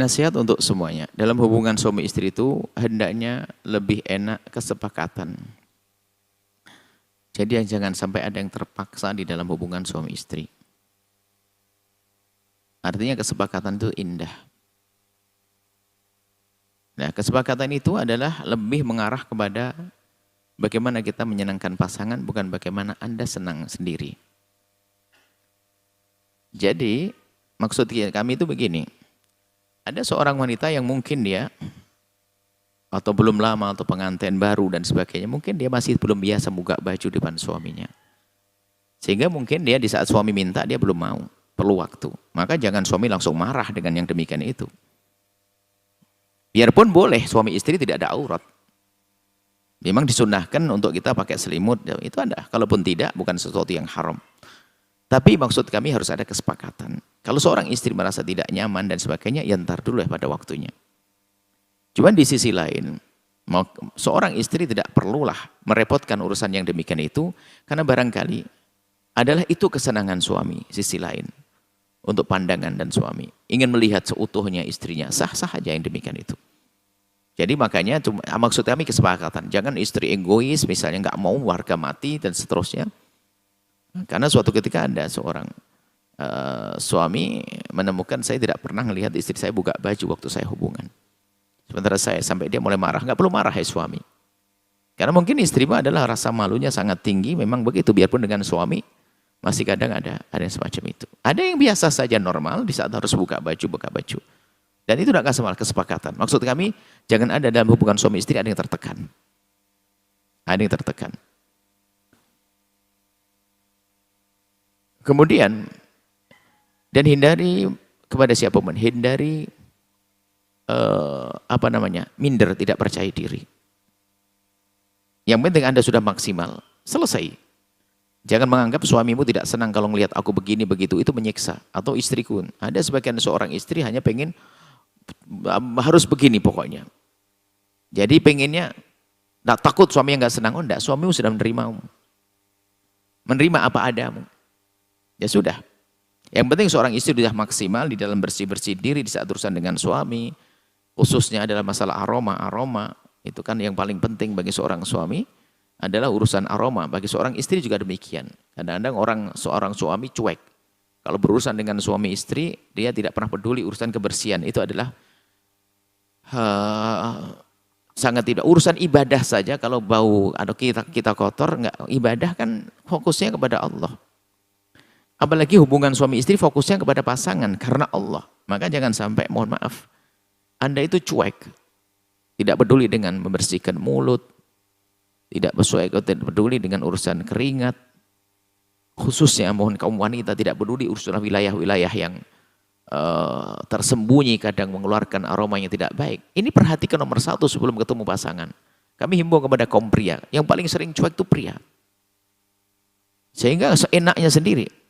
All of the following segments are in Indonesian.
Nasihat untuk semuanya. Dalam hubungan suami istri itu hendaknya lebih enak kesepakatan. Jadi jangan sampai ada yang terpaksa di dalam hubungan suami istri. Artinya kesepakatan itu indah. Nah, kesepakatan itu adalah lebih mengarah kepada bagaimana kita menyenangkan pasangan, bukan bagaimana Anda senang sendiri. Jadi, maksud kami itu begini. Ada seorang wanita yang mungkin dia, atau belum lama, atau pengantin baru dan sebagainya, mungkin dia masih belum biasa buka baju depan suaminya. Sehingga mungkin dia di saat suami minta, dia belum mau, perlu waktu. Maka jangan suami langsung marah dengan yang demikian itu. Biarpun boleh suami istri tidak ada aurat. Memang disunahkan untuk kita pakai selimut, itu ada. Kalaupun tidak, bukan sesuatu yang haram. Tapi maksud kami harus ada kesepakatan. Kalau seorang istri merasa tidak nyaman dan sebagainya, ya ntar dulu ya pada waktunya. Cuman di sisi lain, seorang istri tidak perlulah merepotkan urusan yang demikian itu, karena barangkali adalah itu kesenangan suami, sisi lain. Untuk pandangan dan suami. Ingin melihat seutuhnya istrinya, sah-sah aja yang demikian itu. Jadi makanya maksud kami kesepakatan. Jangan istri egois, misalnya nggak mau warga mati dan seterusnya. Karena suatu ketika ada seorang suami menemukan saya tidak pernah melihat istri saya buka baju waktu saya hubungan. Sementara saya sampai dia mulai marah, nggak perlu marah ya suami. Karena mungkin istri adalah rasa malunya sangat tinggi, memang begitu biarpun dengan suami masih kadang ada yang semacam itu. Ada yang biasa saja normal di saat harus buka baju. Dan itu tidak masalah kesepakatan. Maksud kami jangan ada dalam hubungan suami istri ada yang tertekan. Ada yang tertekan. Kemudian dan hindari kepada siapapun, hindari minder, tidak percaya diri. Yang penting Anda sudah maksimal, selesai. Jangan menganggap suamimu tidak senang kalau melihat aku begini begitu, itu menyiksa. Atau istriku, ada sebagian seorang istri hanya pengen harus begini pokoknya. Jadi pengennya, takut suami yang nggak senang, oh enggak, suamimu sudah menerima apa adamu. Ya sudah. Yang penting seorang istri sudah maksimal di dalam bersih-bersih diri di saat urusan dengan suami. Khususnya adalah masalah aroma. Itu kan yang paling penting bagi seorang suami adalah urusan aroma. Bagi seorang istri juga demikian. Kadang-kadang seorang suami cuek. Kalau berurusan dengan suami istri, dia tidak pernah peduli urusan kebersihan. Itu adalah sangat tidak. Urusan ibadah saja kalau bau atau kita kotor, enggak, ibadah kan fokusnya kepada Allah. Apalagi hubungan suami istri fokusnya kepada pasangan karena Allah. Maka jangan sampai, mohon maaf, Anda itu cuek. Tidak peduli dengan membersihkan mulut. Tidak peduli dengan urusan keringat. Khususnya mohon kaum wanita tidak peduli urusan wilayah-wilayah yang tersembunyi kadang mengeluarkan aroma yang tidak baik. Ini perhatikan nomor satu sebelum ketemu pasangan. Kami himbau kepada kaum pria. Yang paling sering cuek itu pria. Sehingga seenaknya sendiri.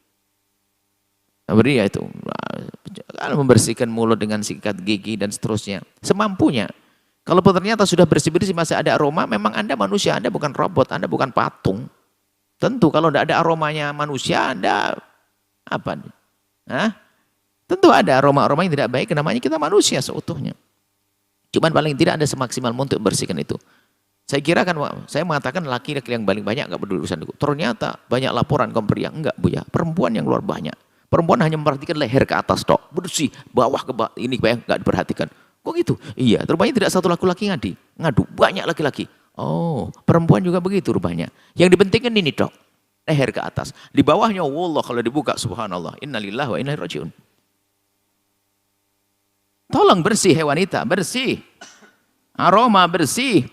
Pria itu membersihkan mulut dengan sikat gigi dan seterusnya. Semampunya. Kalau ternyata sudah bersih-bersih masih ada aroma, memang Anda manusia, Anda bukan robot, Anda bukan patung. Tentu kalau tidak ada aromanya manusia, Anda apa? Tentu ada aroma-aroma yang tidak baik, namanya kita manusia seutuhnya. Cuman paling tidak ada semaksimal untuk membersihkan itu. Saya kira kan, saya mengatakan laki-laki yang paling banyak enggak peduli urusan itu. Ternyata banyak laporan kaum pria, enggak Bu ya, perempuan yang luar banyak. Perempuan hanya memperhatikan leher ke atas tok, bersih, bawah ke bawah, ini enggak diperhatikan. Kok gitu? Iya, rupanya tidak satu laki-laki ngadu, banyak laki-laki. Oh, perempuan juga begitu rupanya. Yang dipentingkan ini tok, leher ke atas. Di bawahnya, wallah kalau dibuka, subhanallah, innalillahi wa inna ilaihi rajiun. Tolong bersih wanita, bersih. Aroma bersih.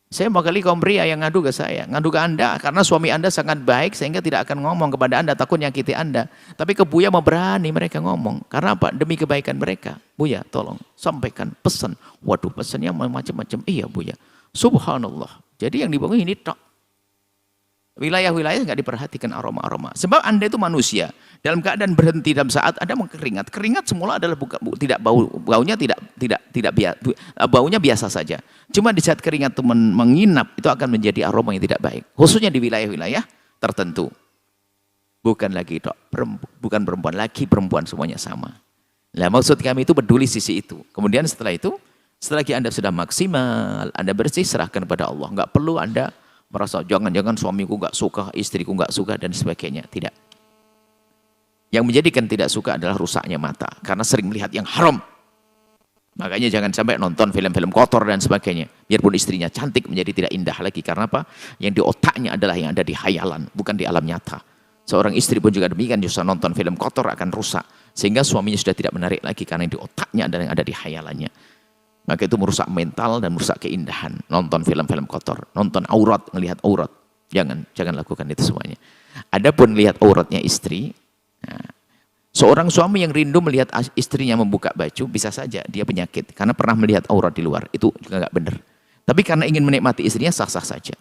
Saya mau kali kaum pria yang ngadu ke saya, ngadu ke Anda karena suami Anda sangat baik sehingga tidak akan ngomong kepada Anda, takut nyakiti Anda. Tapi ke Buya mau berani mereka ngomong. Karena apa? Demi kebaikan mereka. Buya tolong sampaikan pesan. Waduh pesannya macam-macam. Iya Buya. Subhanallah. Jadi yang dibangun ini tok. Wilayah-wilayah nggak diperhatikan aroma-aroma. Sebab Anda itu manusia. Dalam keadaan berhenti dalam saat Anda mengkeringat. Keringat semula adalah tidak baunya baunya biasa saja. Cuma di saat keringat itu menginap itu akan menjadi aroma yang tidak baik. Khususnya di wilayah-wilayah tertentu. Bukan lagi bukan perempuan, laki perempuan semuanya sama. Nah, maksud kami itu peduli sisi itu. Kemudian setelah itu, setelah Anda sudah maksimal, Anda bersih, serahkan kepada Allah. Nggak perlu Anda merasa, jangan-jangan suamiku nggak suka, istriku nggak suka, dan sebagainya. Tidak. Yang menjadikan tidak suka adalah rusaknya mata. Karena sering melihat yang haram. Makanya jangan sampai nonton film-film kotor dan sebagainya. Biarpun istrinya cantik menjadi tidak indah lagi. Karena apa? Yang di otaknya adalah yang ada di khayalan, bukan di alam nyata. Seorang istri pun juga demikian, justru nonton film kotor akan rusak. Sehingga suaminya sudah tidak menarik lagi karena yang di otaknya adalah yang ada di khayalannya. Maka itu merusak mental dan merusak keindahan. Nonton film-film kotor, nonton aurat, melihat aurat. Jangan lakukan itu semuanya. Adapun lihat auratnya istri, nah, seorang suami yang rindu melihat istrinya membuka baju, bisa saja dia penyakit. Karena pernah melihat aurat di luar, itu juga nggak benar. Tapi karena ingin menikmati istrinya, sah-sah saja.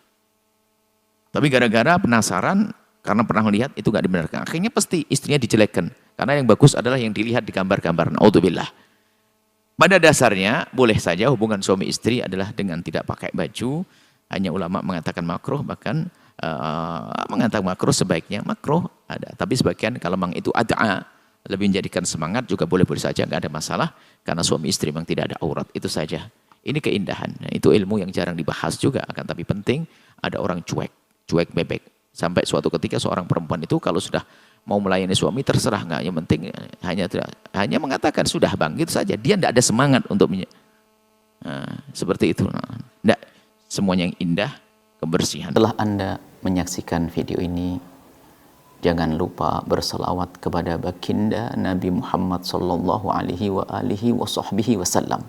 Tapi gara-gara penasaran, karena pernah melihat, itu nggak dibenarkan. Akhirnya pasti istrinya dijelekkan. Karena yang bagus adalah yang dilihat di gambar-gambar. Naudzubillah. Pada dasarnya, boleh saja hubungan suami istri adalah dengan tidak pakai baju. Hanya ulama mengatakan makruh, bahkan mengatakan makruh sebaiknya makruh ada. Tapi sebagian kalau memang itu ada, lebih menjadikan semangat juga boleh-boleh saja, nggak ada masalah. Karena suami istri memang tidak ada aurat, itu saja. Ini keindahan. Nah, itu ilmu yang jarang dibahas juga, akan tapi penting. Ada orang cuek bebek. Sampai suatu ketika seorang perempuan itu kalau sudah mau melayani suami terserah, nggak, yang penting hanya mengatakan sudah bang, gitu saja. Dia tidak ada semangat untuk seperti itu. Tidak, semuanya yang indah, kebersihan. Setelah Anda menyaksikan video ini, jangan lupa berselawat kepada baginda Nabi Muhammad sallallahu alaihi wa alihi wa sahbihi wasallam.